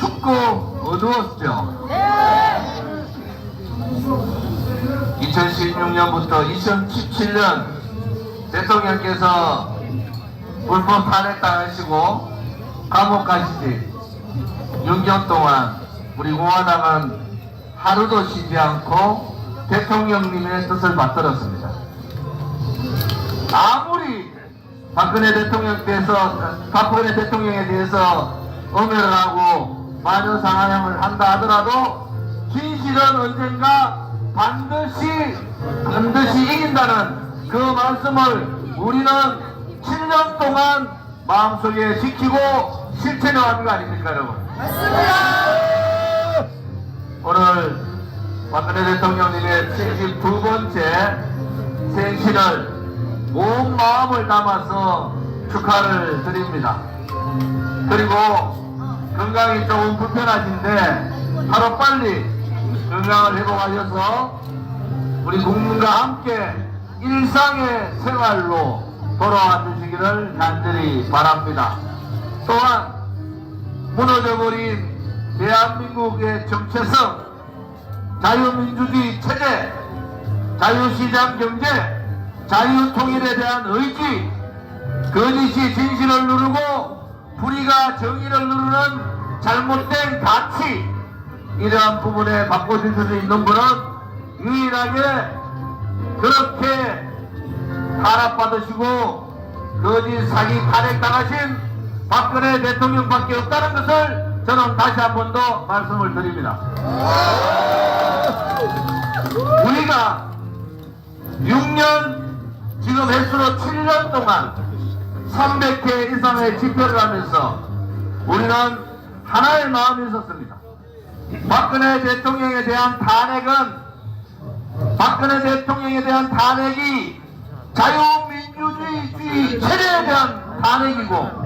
춥고 어두웠죠. 2016년부터 2017년 대통령께서 불법 탄핵당하시고 감옥 가시지 6년 동안 우리 공화당은 하루도 쉬지 않고 대통령님의 뜻을 받들었습니다. 아무리 박근혜 대통령에 대해서 엄회를 하고 마녀상하염을 한다 하더라도 진실은 언젠가 반드시 이긴다는 그 말씀을 우리는 7년 동안 마음속에 지키고 실천해온 거 아닙니까, 여러분? 맞습니다. 오늘 박근혜 대통령님의 72번째 생신을 온 마음을 담아서 축하를 드립니다. 그리고 건강이 조금 불편하신데 하루빨리 건강을 회복하셔서 우리 국민과 함께 일상의 생활로 돌아와 주시기를 간절히 바랍니다. 또한 무너져버린 대한민국의 정체성, 자유민주주의 체제, 자유시장 경제, 자유통일에 대한 의지, 거짓이 진실을 누르고 불의가 정의를 누르는 잘못된 가치, 이러한 부분에 바꿔주실 수 있는 분은 유일하게 그렇게 탄압받으시고 거짓 사기 탄핵당하신 박근혜 대통령밖에 없다는 것을 저는 다시 한 번 더 말씀을 드립니다. 우리가 6년, 지금 횟수로 7년 동안 300회 이상의 집회를 하면서 우리는 하나의 마음이 있었습니다. 박근혜 대통령에 대한 탄핵이 자유민주주의 체제에 대한 탄핵이고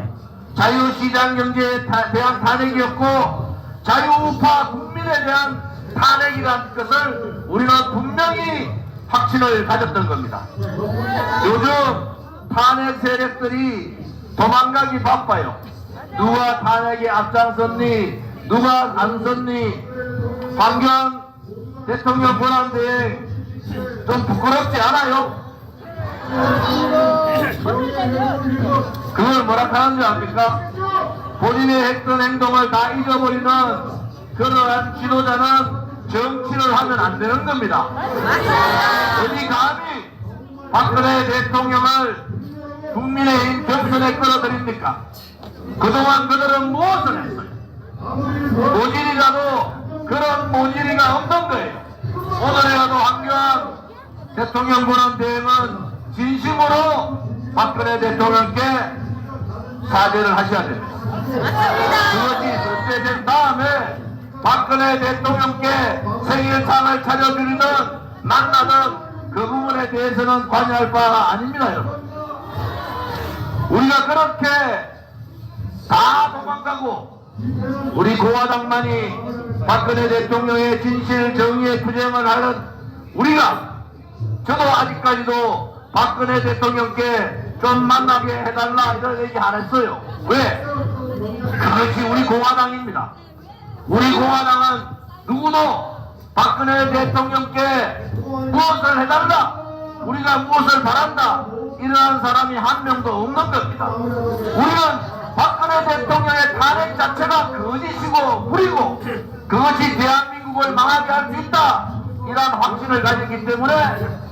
자유시장 경제에 대한 탄핵이었고 자유우파 국민에 대한 탄핵이라는 것을 우리는 분명히 확신을 가졌던 겁니다. 요즘 탄핵 세력들이 도망가기 바빠요. 누가 탄핵에 앞장섰니, 누가 안 섰니. 황교안 대통령 권한대행 좀 부끄럽지 않아요? 그걸 뭐라 하는 줄 압니까? 본인의 했던 행동을 다 잊어버리는 그러한 지도자는 정치를 하면 안 되는 겁니다. 어디 감히 박근혜 대통령을 국민의힘 경선에 끌어들입니까? 그동안 그들은 무엇을 했어요? 모질이라도 그런 모질이가 없는 거예요. 오늘이라도 황교안 대통령 권한대행은 진심으로 박근혜 대통령께 사죄를 하셔야 됩니다. 그것이 설계된 다음에 박근혜 대통령께 생일상을 차려드리든 만나든 그 부분에 대해서는 관여할 바가 아닙니다, 여러분. 우리가 그렇게 다 도망가고 우리 공화당만이 박근혜 대통령의 진실 정의의 투쟁을 하는 우리가, 저도 아직까지도 박근혜 대통령께 좀 만나게 해달라 이런 얘기 안 했어요. 왜? 그것이 우리 공화당입니다. 우리 공화당은 누구도 박근혜 대통령께 무엇을 해달라, 우리가 무엇을 바란다, 이러한 사람이 한 명도 없는 겁니다. 우리는 박근혜 대통령의 탄핵 자체가 거짓이고 불이고 그것이 대한민국을 망하게 할 수 있다, 이러한 확신을 가졌기 때문에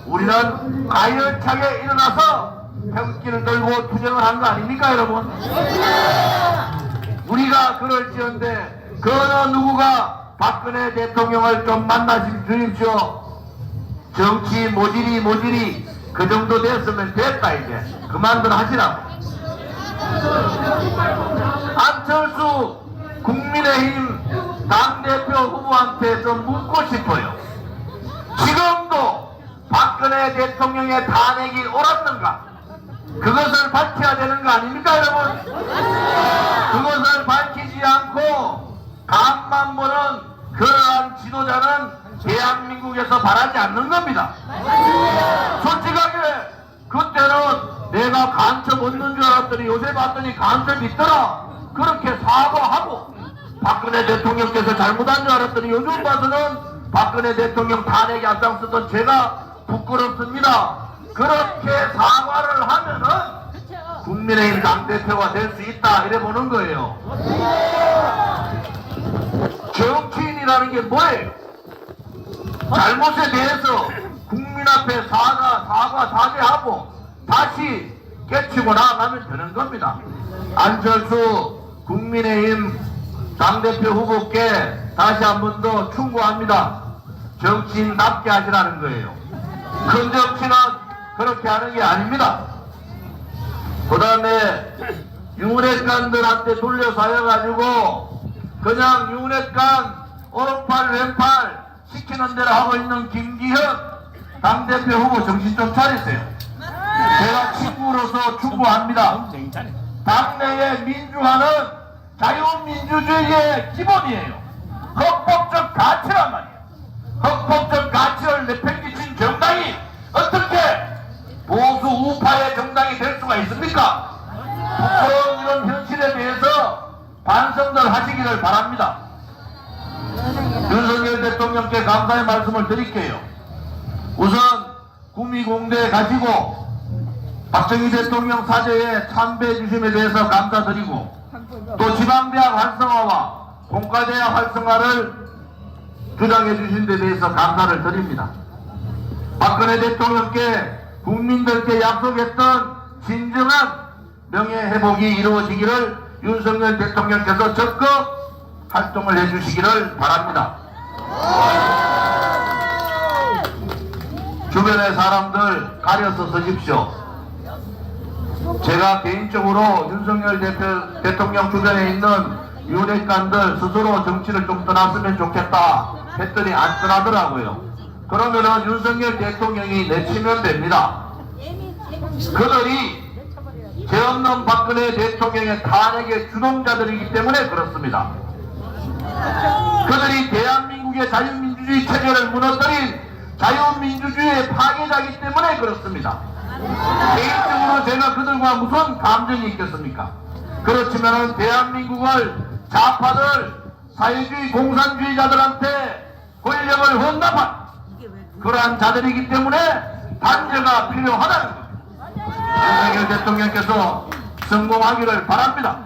우리는 가열차게 일어나서 태극기를 들고 투쟁을 한 거 아닙니까, 여러분? 우리가 그럴지언데 그 어느 누구가 박근혜 대통령을 좀 만나주십시오. 정치 모질이 그 정도 됐으면 됐다. 이제 그만들 하시라고. 안철수 국민의힘 당대표 후보한테 좀 묻고 싶어요. 지금도 박근혜 대통령의 탄핵이 옳았는가? 그것을 밝혀야 되는 거 아닙니까, 여러분? 그것을 밝히지 않고 간만 보는 그러한 지도자는 대한민국에서 바라지 않는 겁니다. 솔직하게 그때는 내가 간첩 없는 줄 알았더니 요새 봤더니 간첩 있더라, 그렇게 사과하고 박근혜 대통령께서 잘못한 줄 알았더니 요즘 봐서는 박근혜 대통령 탄핵에 앞장서던 제가 부끄럽습니다. 그렇게 사과를 하면은 국민의힘 당대표가 될 수 있다 이래 보는 거예요. 정치인이라는 게 뭐예요? 잘못에 대해서 국민 앞에 사죄하고 다시 깨치고 나아가면 되는 겁니다. 안철수 국민의힘 당대표 후보께 다시 한 번 더 충고합니다. 정치인답게 하시라는 거예요. 큰 정치는 그렇게 하는 게 아닙니다. 그 다음에 윤핵관들한테 돌려사여가지고 그냥 윤핵관 오른팔 왼팔 시키는 대로 하고 있는 김기현 당대표 후보 정신 좀 차리세요. 제가 친구로서 충고합니다. 당내의 민주화는 자유민주주의의 기본이에요. 헌법적 가치란 말이에요. 헌법적 가치를 내팽개친 정당이 어떻게 보수 우파의 정당이 될 수가 있습니까? 부끄러운 이런 현실에 대해서 반성들 하시기를 바랍니다. 윤석열 대통령께 감사의 말씀을 드릴게요. 우선 구미공대에 가시고 박정희 대통령 사죄에 참배해 주심에 대해서 감사드리고 또 지방대학 활성화와 공과대학 활성화를 주장해 주신 데 대해서 감사를 드립니다. 박근혜 대통령께 국민들께 약속했던 진정한 명예회복이 이루어지기를 윤석열 대통령께서 적극 활동을 해주시기를 바랍니다. 주변의 사람들 가려서 서십시오. 제가 개인적으로 윤석열 대통령 주변에 있는 윤핵관들 스스로 정치를 좀 떠났으면 좋겠다 했더니 안 떠나더라고요. 그러면은 윤석열 대통령이 내치면 됩니다. 그들이 죄 없는 박근혜 대통령의 탄핵의 주동자들이기 때문에 그렇습니다. 그들이 대한민국의 자유민주주의 체제를 무너뜨린 자유민주주의의 파괴자이기 때문에 그렇습니다. 개인적으로 제가 그들과 무슨 감정이 있겠습니까? 그렇지만은 대한민국을 좌파들, 사회주의 공산주의자들한테 권력을 헌납한 그러한 자들이기 때문에 단죄가 필요하다는 겁니다. 윤석열 대통령께서 성공하기를 바랍니다.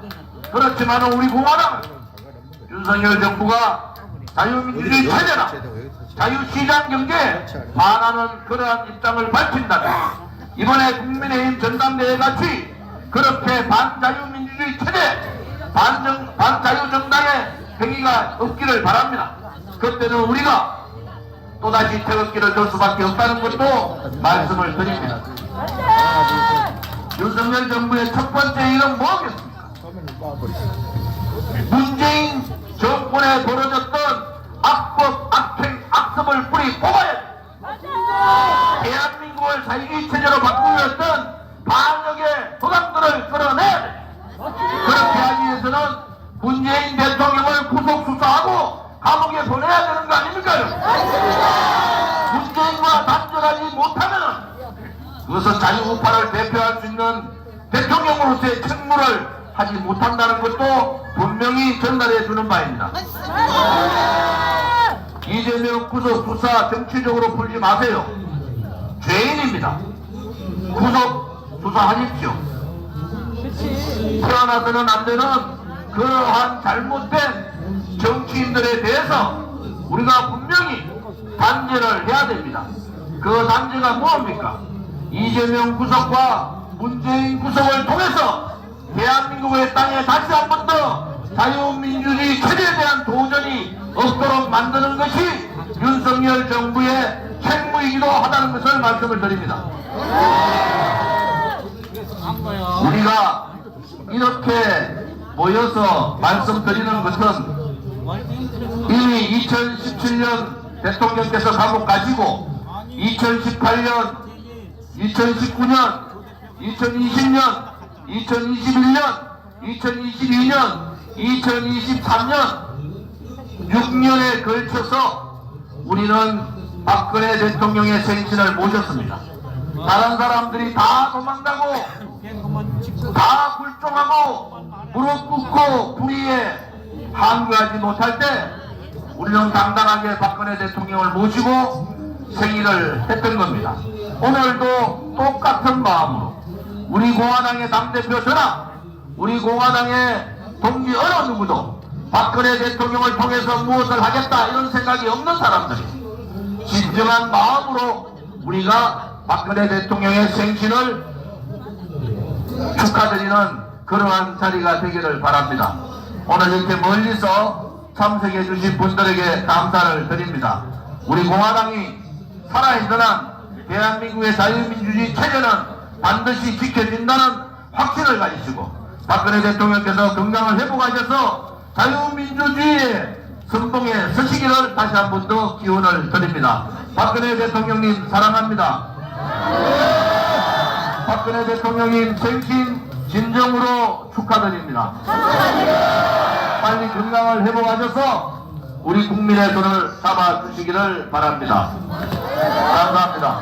그렇지만은 우리 공화당은 윤석열 정부가 자유민주주의 체제나 자유시장 경제에 반하는 그러한 입장을 밝힌다면 이번에 국민의힘 전당대회 같이 그렇게 반자유민주주의 체제, 반자유정당의 행위가 없기를 바랍니다. 그때는 우리가 또다시 태극기를 들 수밖에 없다는 것도 말씀을 드립니다. 윤석열 정부의 첫 번째 일은 뭐겠습니까? 문재인 정권에 벌어졌던 악법, 악행, 악습을 뿌리 뽑아야 돼. 대한민국을 사회주의 체제로 바꾸려 했던 반역의 도당들을 끌어내야 돼. 그렇게 하기 위해서는 문재인 대통령을 구속 수사하고 감옥에 보내야 되는 거 아닙니까? 문재인과 단절하지 못하면 그것은 자유우파를 대표할 수 있는 대통령으로서의 책무를 하지 못한다는 것도 분명히 전달해 주는 바입니다. 이재명 구속 수사 정치적으로 풀지 마세요. 죄인입니다. 구속 수사하십시오. 태어나서는 안 되는 그러한 잘못된 정치인들에 대해서 우리가 분명히 단죄를 해야 됩니다. 그 단죄가 무엇입니까? 이재명 구속과 문재인 구속을 통해서 대한민국의 땅에 다시 한 번 더 자유민주주의 체제에 대한 도전이 없도록 만드는 것이 윤석열 정부의 책무이기도 하다는 것을 말씀을 드립니다. 우리가 이렇게 모여서 말씀드리는 것은 이미 2017년 대통령께서 감옥 가시고 2018년, 2019년, 2020년, 2021년, 2022년, 2023년 6년에 걸쳐서 우리는 박근혜 대통령의 생신을 모셨습니다. 다른 사람들이 다 도망가고 다 굴종하고 무릎 꿇고 불의에 항거하지 못할 때 우리는 당당하게 박근혜 대통령을 모시고 생일을 했던 겁니다. 오늘도 똑같은 마음으로 우리 공화당의 당대표 저나 우리 공화당의 동지 어느 누구도 박근혜 대통령을 통해서 무엇을 하겠다 이런 생각이 없는 사람들이 진정한 마음으로 우리가 박근혜 대통령의 생신을 축하드리는 그러한 자리가 되기를 바랍니다. 오늘 이렇게 멀리서 참석해 주신 분들에게 감사를 드립니다. 우리 공화당이 살아있는 한 대한민국의 자유민주주의 체제는 반드시 지켜진다는 확신을 가지시고 박근혜 대통령께서 건강을 회복하셔서 자유민주주의의 선봉에 서시기를 다시 한 번 더 기원을 드립니다. 박근혜 대통령님 사랑합니다. 박근혜 대통령님 생신 진정으로 축하드립니다. 빨리 건강을 회복하셔서 우리 국민의 손을 잡아주시기를 바랍니다. 감사합니다.